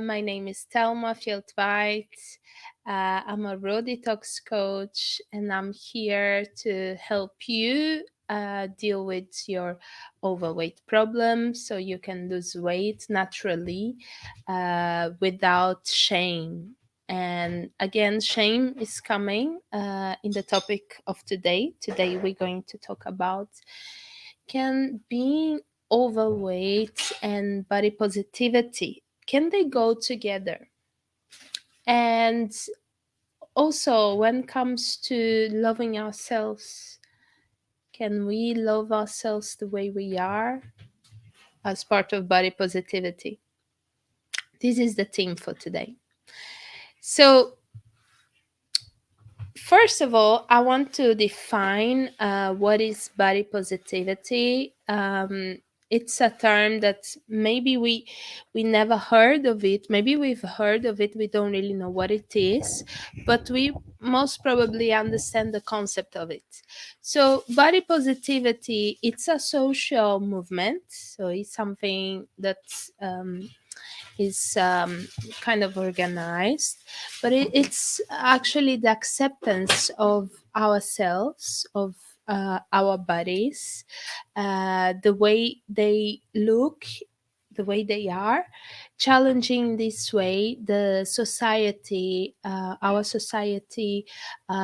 My name is Thelma Fieldweit. I'm a raw detox coach, and I'm here to help you deal with your overweight problem so you can lose weight naturally without shame. And again, shame is coming in the topic of today. Today, we're going to talk about can being overweight and body positivity can they go together? And also, when it comes to loving ourselves, can we love ourselves the way we are as part of body positivity? This is the theme for today. So, first of all, I want to define what is body positivity. It's a term that maybe we never heard of it. Maybe we've heard of it. We don't really know what it is, but we most probably understand the concept of it. So, body positivity, it's a social movement. So, it's something that is kind of organized, but it's actually the acceptance of ourselves, of our bodies, the way they look, the way they are, challenging this way the society, our society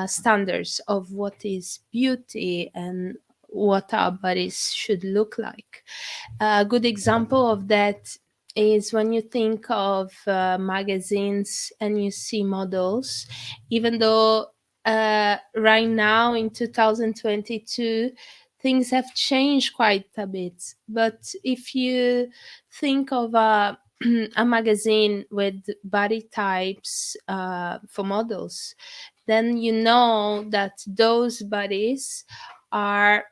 standards of what is beauty and what our bodies should look like. A good example of that is when you think of magazines and you see models, even though right now in 2022 things have changed quite a bit. But if you think of a magazine with body types for models, then you know that those bodies are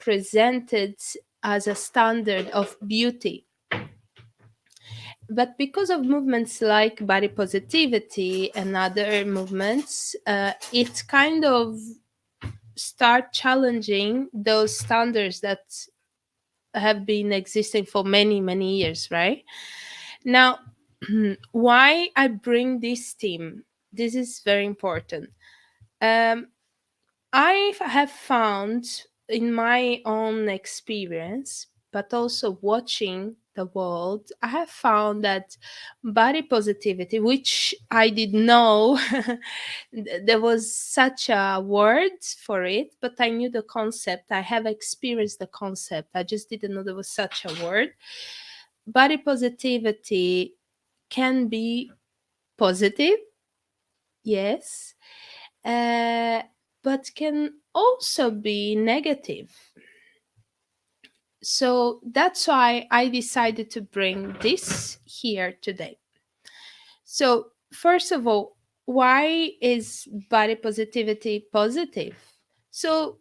presented as a standard of beauty. But because of movements like body positivity and other movements, it kind of start challenging those standards that have been existing for many, many years, right? Now, why I bring this theme, this is very important. Um, I have found in my own experience, but also watching the world, I have found that body positivity, which I didn't know there was such a word for it, but I knew the concept. I have experienced the concept. I just didn't know there was such a word. Body positivity can be positive, yes, uh, but can also be negative. So that's why I decided to bring this here today. So, first of all, why is body positivity positive? So,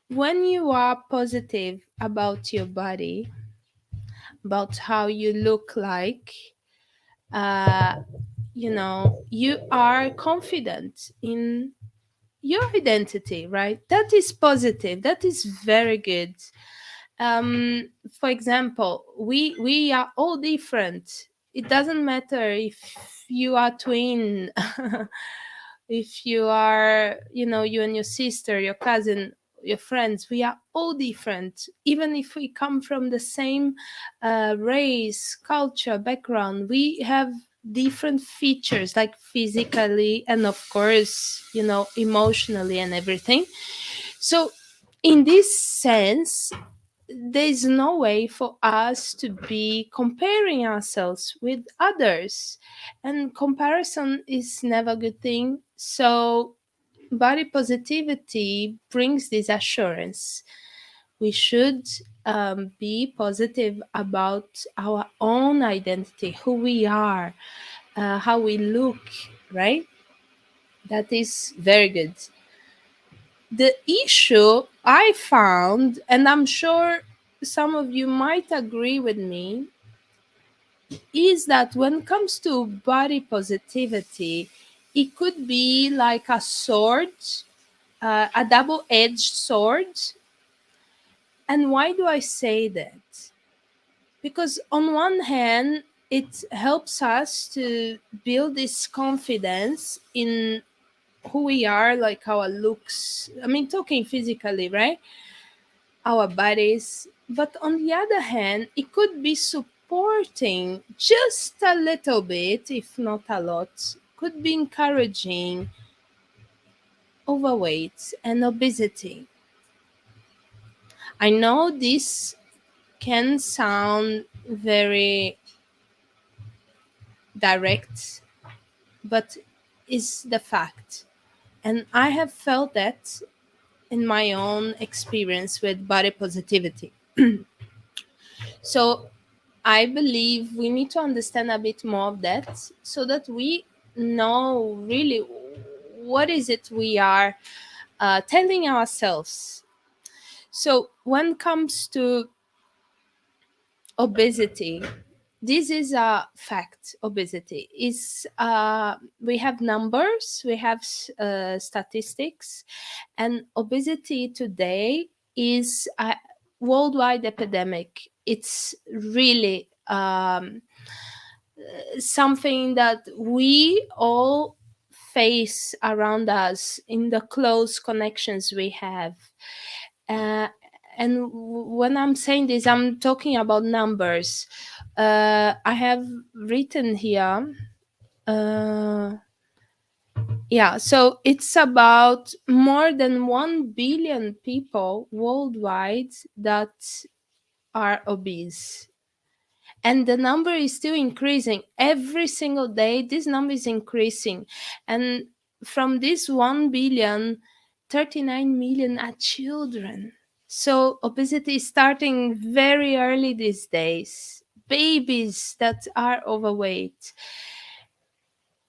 when you are positive about your body, about how you look like, uh, you are confident in your identity, right? That is positive. That is very good. For example, we are all different. It doesn't matter if you are twin, if you are, you and your sister, your cousin, your friends. We are all different, even if we come from the same race, culture, background. We have different features, like physically and of course, emotionally and everything. So in this sense, there's no way for us to be comparing ourselves with others, and comparison is never a good thing. So body positivity brings this assurance. We should be positive about our own identity, who we are, how we look, right? That is very good. The issue I found, and I'm sure some of you might agree with me, is that when it comes to body positivity, it could be like a sword, a double edged sword. And why do I say that? Because on one hand, it helps us to build this confidence in who we are, like our looks. I mean, talking physically, right? Our bodies. But on the other hand, it could be supporting just a little bit, if not a lot, could be encouraging overweight and obesity. I know this can sound very direct, but is the fact. And I have felt that in my own experience with body positivity. So I believe we need to understand a bit more of that so that we know really what is it we are telling ourselves. So when it comes to obesity, this is a fact. Obesity is we have numbers, we have statistics, and obesity today is a worldwide epidemic. It's really something that we all face around us in the close connections we have. uh, and when I'm saying this, I'm talking about numbers. I have written here, uh, yeah, so it's about more than 1 billion people worldwide that are obese, and the number is still increasing every single day. This number is increasing, and from this 1 billion, 39 million are children. So obesity is starting very early these days, babies that are overweight.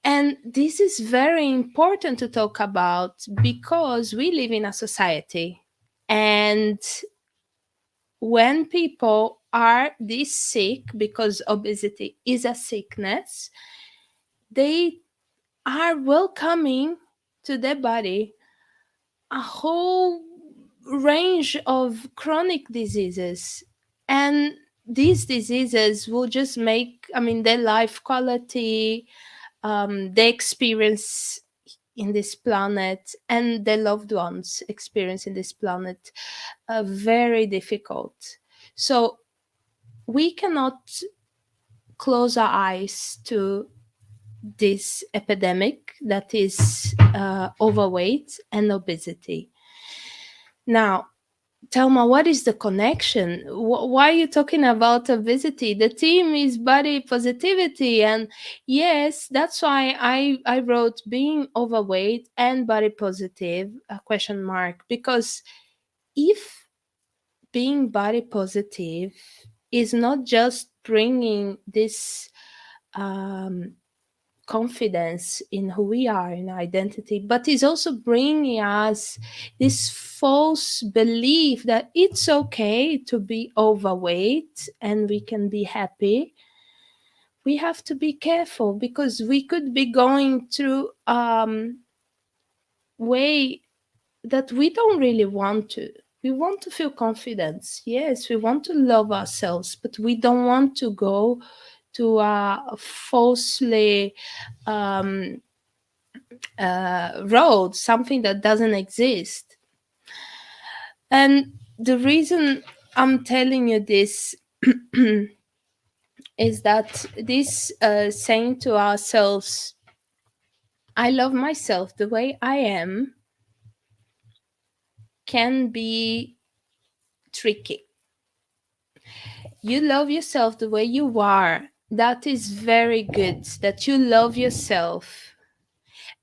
And this is very important to talk about because we live in a society, and when people are this sick, because obesity is a sickness, they are welcoming to their body a whole range of chronic diseases. And these diseases will just make, I mean, their life quality, their experience in this planet, and their loved ones' experience in this planet very difficult. So we cannot close our eyes to this epidemic that is overweight and obesity. Now, Telma, what is the connection? Why are you talking about obesity? The theme is body positivity, and yes, that's why I wrote being overweight and body positive a question mark, because if being body positive is not just bringing this um, confidence in who we are, in our identity, but is also bringing us this false belief that it's okay to be overweight and we can be happy. We have to be careful because we could be going through way that we don't really want to. We want to feel confidence. Yes, we want to love ourselves, but we don't want to go to a falsely um, road, something that doesn't exist. And the reason I'm telling you this is that this saying to ourselves, I love myself the way I am, can be tricky. You love yourself the way you are. That is very good that you love yourself.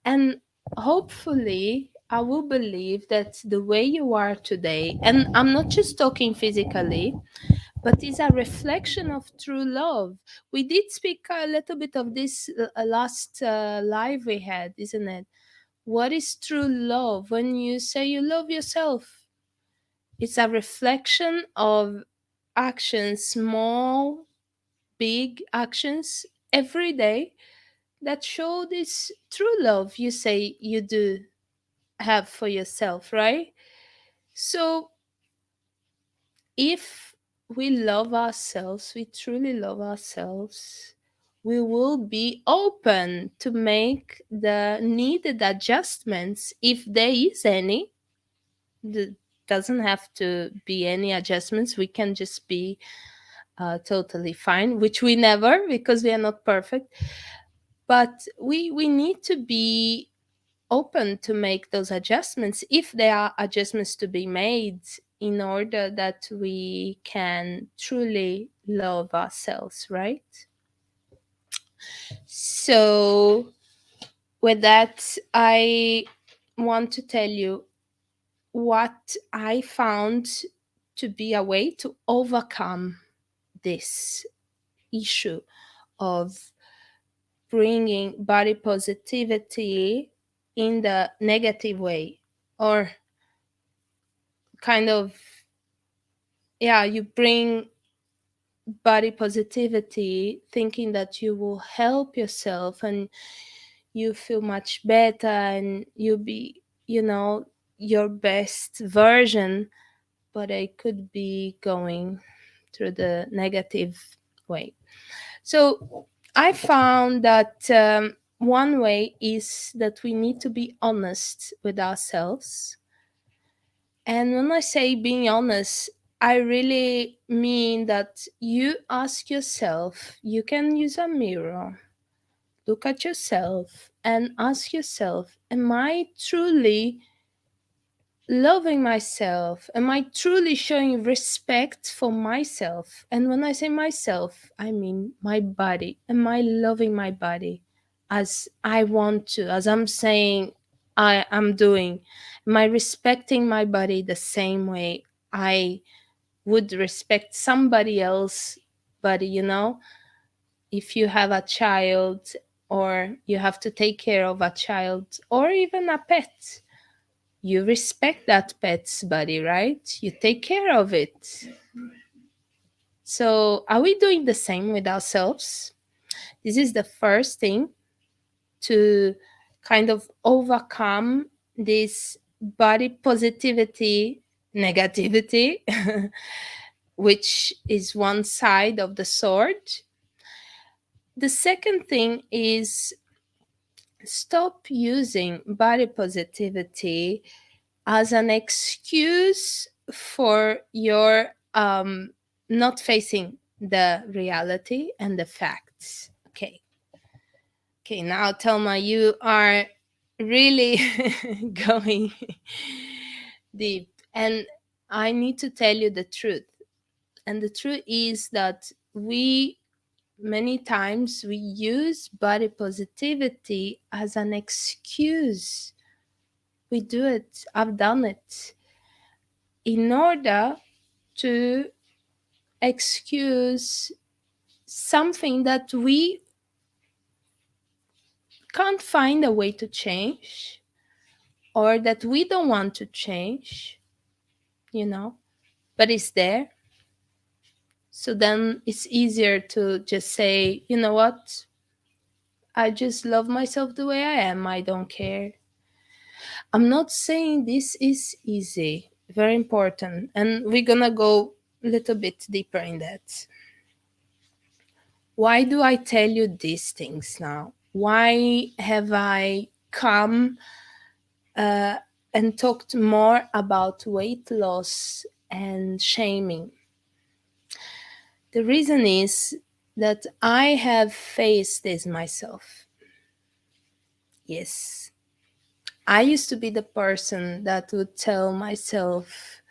And hopefully, I will believe that the way you are today, and I'm not just talking physically, but is a reflection of true love. We did speak a little bit of this last live we had, isn't it? What is true love? When you say you love yourself, it's a reflection of actions, small, big actions every day that show this true love you say you do have for yourself, right? So if we love ourselves, we truly love ourselves, we will be open to make the needed adjustments if there is any. There doesn't have to be any adjustments. We can just be totally fine, which we never, because we are not perfect. But we need to be open to make those adjustments if there are adjustments to be made, in order that we can truly love ourselves, right? So with that, I want to tell you what I found to be a way to overcome this issue of bringing body positivity in the negative way, or kind of, yeah, you bring body positivity thinking that you will help yourself and you feel much better and you'll be, your best version, but it could be going through the negative way. So I found that one way is that we need to be honest with ourselves. And when I say being honest, I really mean that you ask yourself, you can use a mirror, look at yourself, and ask yourself, am I truly loving myself? Am I truly showing respect for myself? And when I say myself, I mean my body. Am I loving my body as I want to, as I'm saying I am doing? Am I respecting my body the same way I would respect somebody else body, If you have a child, or you have to take care of a child, or even a pet, you respect that pet's body, right? You take care of it. So, are we doing the same with ourselves? This is the first thing to kind of overcome this body positivity negativity, which is one side of the sword. The second thing is stop using body positivity as an excuse for your not facing the reality and the facts. Okay, now Thelma, you are really going deep, and I need to tell you the truth. And the truth is that we many times we use body positivity as an excuse. We do it, I've done it, in order to excuse something that we can't find a way to change, or that we don't want to change, but it's there. So then it's easier to just say, you know what? I just love myself the way I am. I don't care. I'm not saying this is easy. Very important. And we're going to go a little bit deeper in that. Why do I tell you these things now? Why have I come uh, and talked more about weight loss and shaming? The reason is that I have faced this myself. Yes. I used to be the person that would tell myself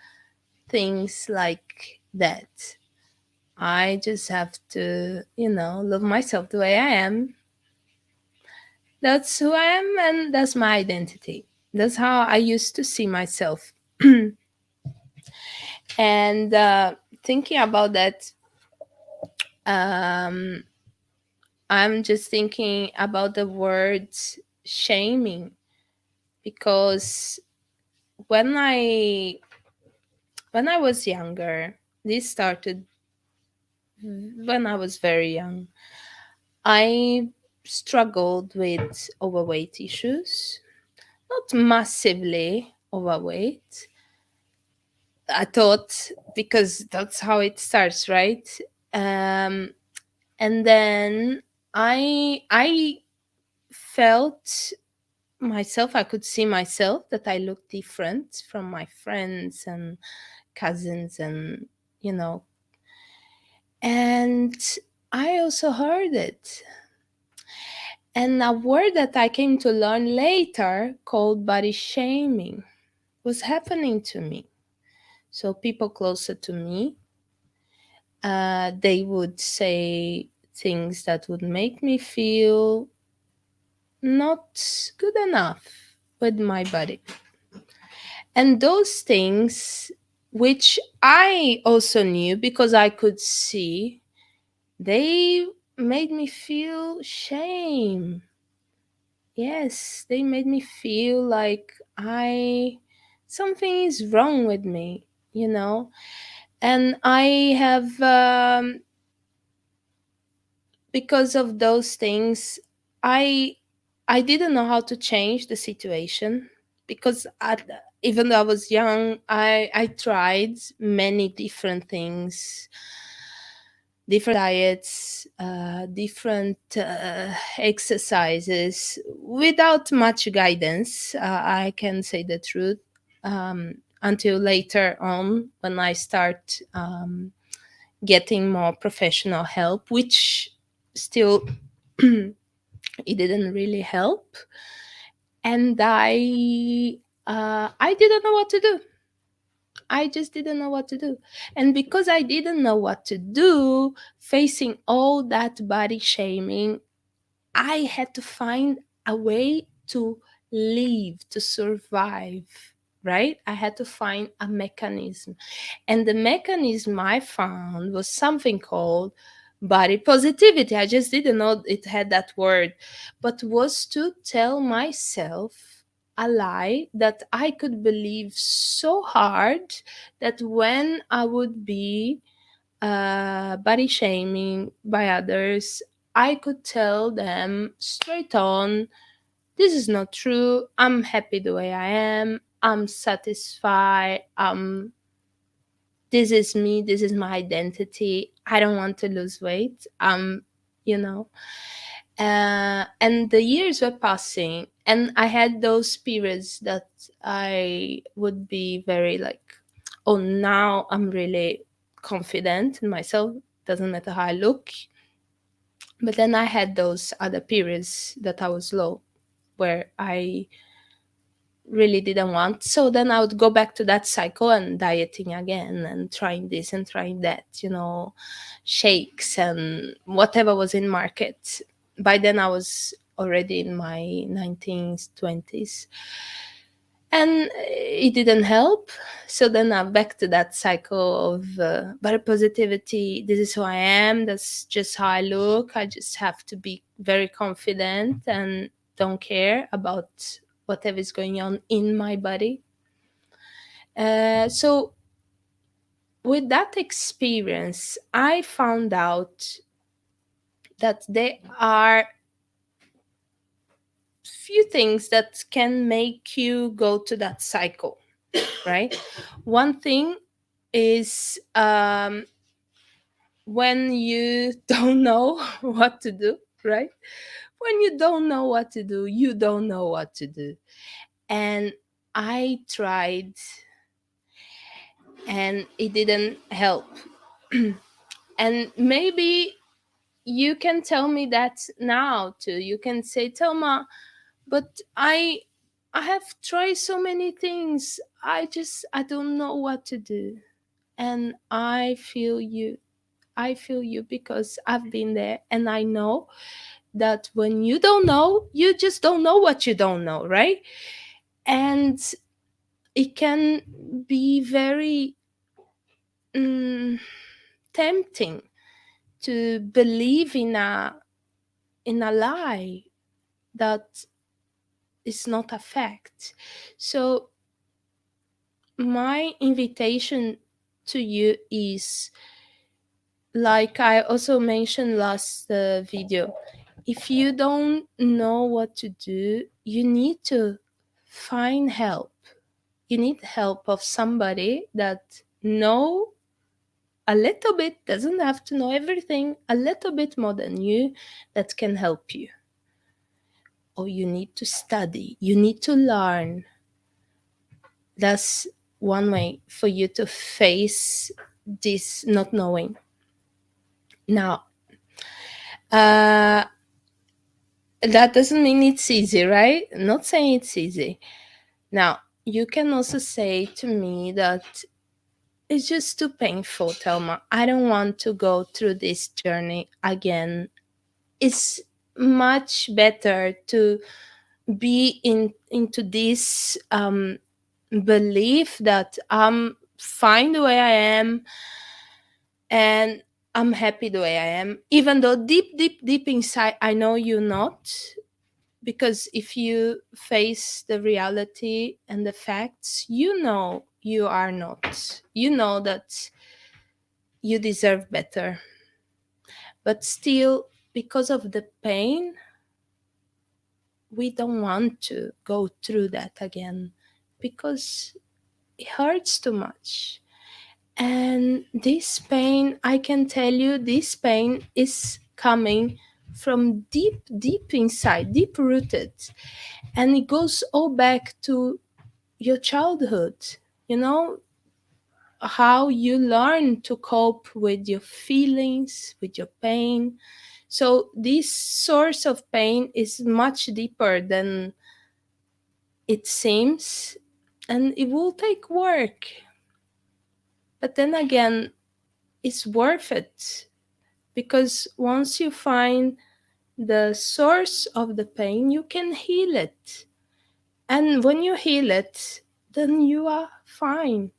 things like that. I just have to, love myself the way I am. That's who I am, and that's my identity. That's how I used to see myself. And thinking about that, um, I'm just thinking about the word shaming, because when I when I was younger, this started when I was very young. I struggled with overweight issues, not massively overweight. I thought, because that's how it starts, right? And then I felt myself, I could see myself that I looked different from my friends and cousins, and you know, and I also heard it. And a word that I came to learn later called body shaming was happening to me. So people closer to me, they would say things that would make me feel not good enough with my body. And those things, which I also knew because I could see, they made me feel shame. Yes, they made me feel like something is wrong with me, you know. And I have because of those things, I I didn't know how to change the situation because even though I was young, I tried many different things, different diets, different exercises without much guidance. I can say the truth. Until later on, when I start getting more professional help, which still it didn't really help, and I didn't know what to do. I just didn't know what to do. And because I didn't know what to do, facing all that body shaming, I had to find a way to live, to survive, right? I had to find a mechanism. And the mechanism I found was something called body positivity. I just didn't know it had that word, but was to tell myself a lie that I could believe so hard that when I would be body shaming by others, I could tell them straight on, this is not true. I'm happy the way I am. I'm satisfied. This is me. This is my identity. I don't want to lose weight. You know. And the years were passing, and I had those periods that I would be very like, oh, now I'm really confident in myself. Doesn't matter how I look. But then I had those other periods that I was low, where I really didn't want. So then I would go back to that cycle and dieting again and trying this and trying that, shakes and whatever was in market. By then I was already in my 19s, 20s. And it didn't help. So then I'm back to that cycle of body positivity. This is who I am. That's just how I look. I just have to be very confident and don't care about whatever is going on in my body. So with that experience, I found out that there are few things that can make you go to that cycle, right? One thing is when you don't know what to do, right? When you don't know what to do, you don't know what to do. And I tried and it didn't help. And maybe you can tell me that now too. You can say, Thelma, but I have tried so many things. I don't know what to do. And I feel you. I feel you because I've been there, and I know that when you don't know, you just don't know what you don't know, right? And it can be very mm, tempting to believe in a lie that is not a fact. So my invitation to you is, like I also mentioned last video, if you don't know what to do, you need to find help. You need help of somebody that know a little bit, doesn't have to know everything, a little bit more than you, that can help you. Or you need to study, you need to learn. That's one way for you to face this not knowing. Now, uh, that doesn't mean it's easy, right? Not saying it's easy. Now, you can also say to me that it's just too painful, Thelma. I don't want to go through this journey again. It's much better to be into this belief that I'm fine the way I am, and I'm happy the way I am, even though deep, deep, deep inside I know you're not. Because if you face the reality and the facts, you know you are not. You know that you deserve better. But still, because of the pain, we don't want to go through that again because it hurts too much. And this pain, I can tell you, this pain is coming from deep, deep inside, deep rooted. And it goes all back to your childhood. You know, how you learn to cope with your feelings, with your pain. So, this source of pain is much deeper than it seems, and it will take work. But then again, it's worth it, because once you find the source of the pain, you can heal it. And when you heal it, then you are fine.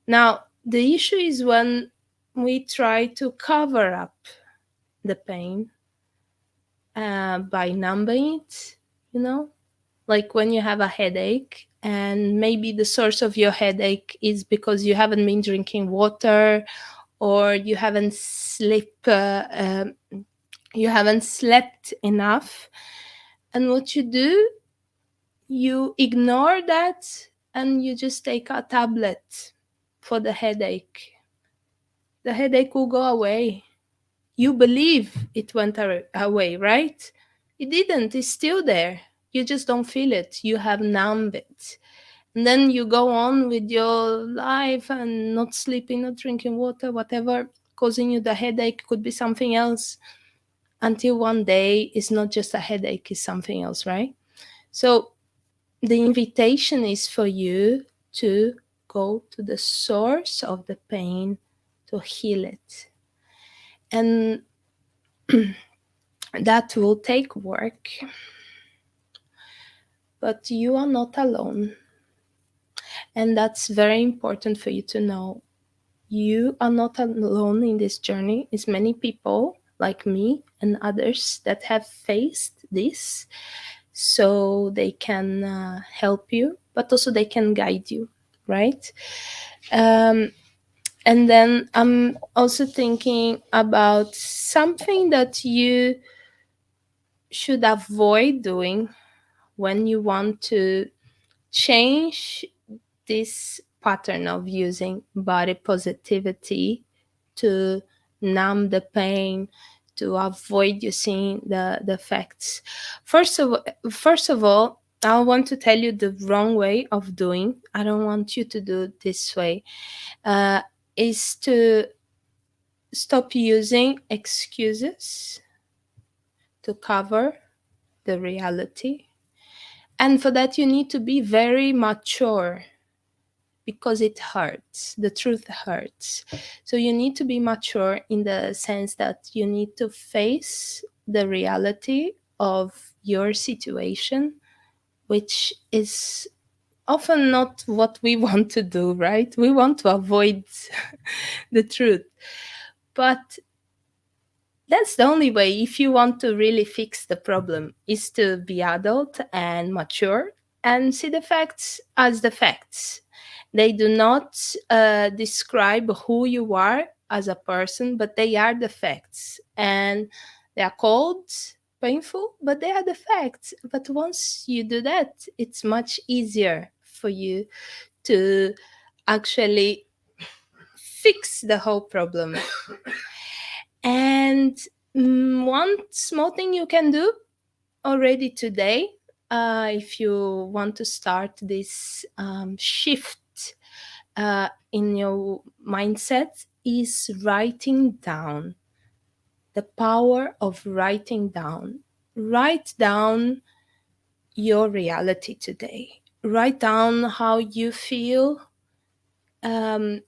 Now, the issue is when we try to cover up the pain by numbing it, you know? Like when you have a headache, and maybe the source of your headache is because you haven't been drinking water, or you haven't slept enough. And what you do, you ignore that, and you just take a tablet for the headache. The headache will go away. You believe it went away, right? It didn't. It's still there. You just don't feel it. You have numbed it. And then you go on with your life and not sleeping, not drinking water, whatever causing you the headache could be something else, until one day it's not just a headache, it's something else, right? So the invitation is for you to go to the source of the pain, to heal it. And that will take work, but you are not alone. And that's very important for you to know. You are not alone in this journey. It's many people like me and others that have faced this, so they can help you, but also they can guide you, right? Um, and then I'm also thinking about something that you should avoid doing when you want to change this pattern of using body positivity to numb the pain, to avoid you seeing the effects. First of all, I want to tell you the wrong way of doing. I don't want you to do it this way. Uh, is to stop using excuses to cover the reality. And for that, you need to be very mature, because it hurts. The truth hurts. So you need to be mature in the sense that you need to face the reality of your situation, which is often not what we want to do, right? We want to avoid the truth. But that's the only way, if you want to really fix the problem, is to be adult and mature and see the facts as the facts. They do not describe who you are as a person, but they are the facts. And they are cold, painful, but they are the facts. But once you do that, it's much easier for you to actually fix the whole problem. And one small thing you can do already today, if you want to start this shift in your mindset, is writing down. The power of writing down. Write down your reality today. Write down how you feel, um,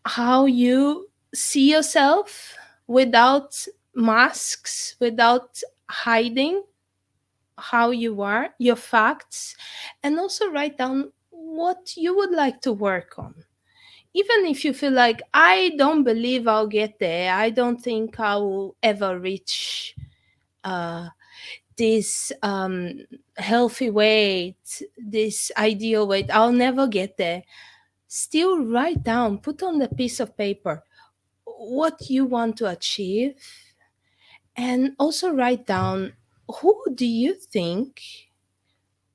how you see yourself without masks, without hiding how you are, your facts, and also write down what you would like to work on. Even if you feel like, I don't believe I'll get there, I don't think I will ever reach uh, this healthy weight, this ideal weight, I'll never get there. Still write down, put on the piece of paper what you want to achieve, and also write down who do you think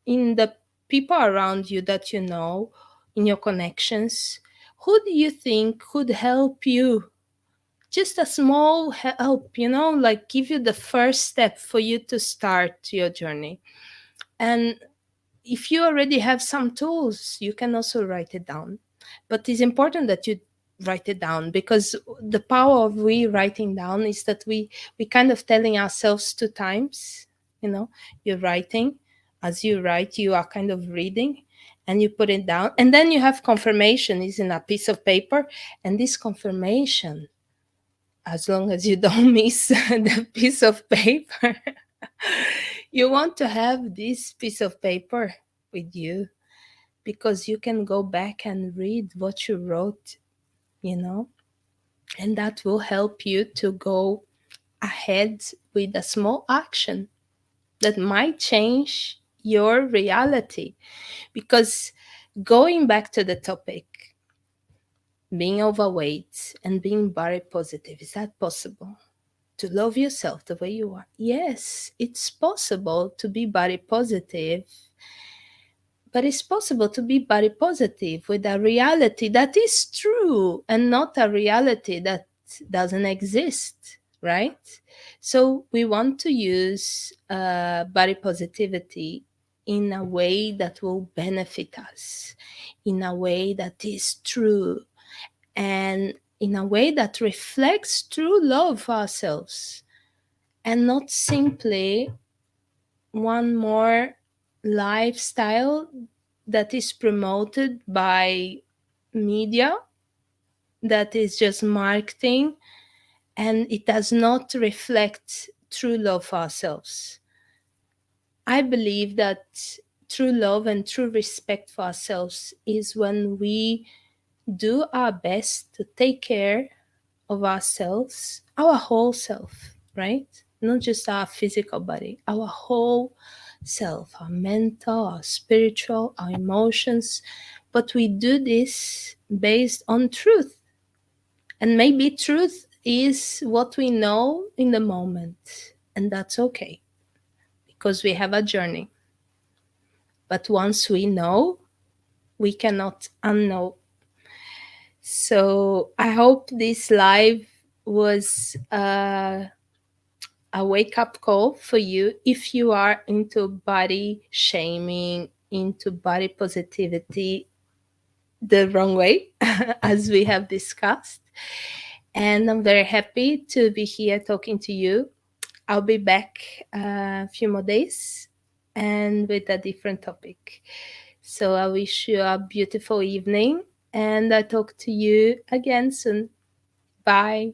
in the people around you that you know, in your connections, who do you think could help you? Just a small help, like give you the first step for you to start your journey. And if you already have some tools, you can also write it down. But it's important that you write it down, because the power of we writing down is that we kind of telling ourselves two times. You're writing. As you write, you are kind of reading, and you put it down, and then you have confirmation is in a piece of paper. And this confirmation, as long as you don't miss the piece of paper, you want to have this piece of paper with you, because you can go back and read what you wrote, you know, and that will help you to go ahead with a small action that might change your reality. Because going back to the topic, being overweight and being body positive, is that possible? To love yourself the way you are? Yes, it's possible to be body positive, but it's possible to be body positive with a reality that is true and not a reality that doesn't exist, right? So we want to use body positivity in a way that will benefit us, in a way that is true, and in a way that reflects true love for ourselves, and not simply one more lifestyle that is promoted by media, that is just marketing, and it does not reflect true love for ourselves. I believe that true love and true respect for ourselves is when we do our best to take care of ourselves, our whole self, right? Not just our physical body, our whole self, our mental, our spiritual, our emotions. But we do this based on truth. And maybe truth is what we know in the moment. And that's okay, because we have a journey. But once we know, we cannot unknow. So I hope this live was a wake up call for you if you are into body shaming, into body positivity the wrong way, as we have discussed. And I'm very happy to be here talking to you. I'll be back a few more days and with a different topic. So I wish you a beautiful evening, and I talk to you again soon. Bye.